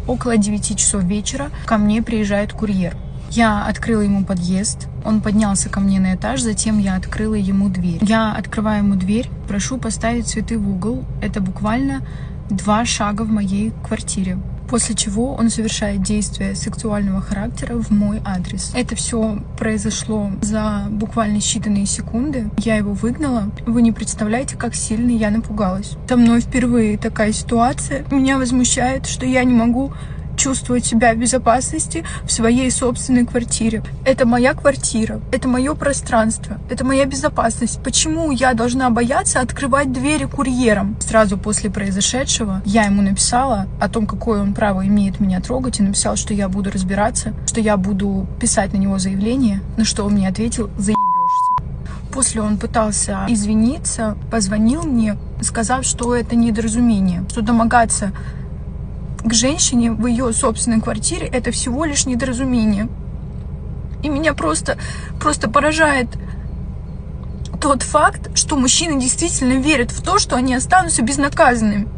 около 9 часов вечера ко мне приезжает курьер. Я открыла ему подъезд, он поднялся ко мне на этаж, затем я открыла ему дверь. Я открываю ему дверь, прошу поставить цветы в угол. Это буквально 2 шага в моей квартире. После чего он совершает действия сексуального характера в мой адрес. Это все произошло за буквально считанные секунды. Я его выгнала. Вы не представляете, как сильно я напугалась. Со мной впервые такая ситуация. Меня возмущает, что я не могу чувствовать себя в безопасности в своей собственной квартире. Это моя квартира, это мое пространство, это моя безопасность. Почему я должна бояться открывать двери курьерам? Сразу после произошедшего я ему написала о том, какое он право имеет меня трогать, и написала, что я буду разбираться, что я буду писать на него заявление, на что он мне ответил: заебешься. После он пытался извиниться, позвонил мне, сказав, что это недоразумение, что домогаться к женщине в ее собственной квартире — это всего лишь недоразумение. И меня просто поражает тот факт, что мужчины действительно верят в то, что они останутся безнаказанными.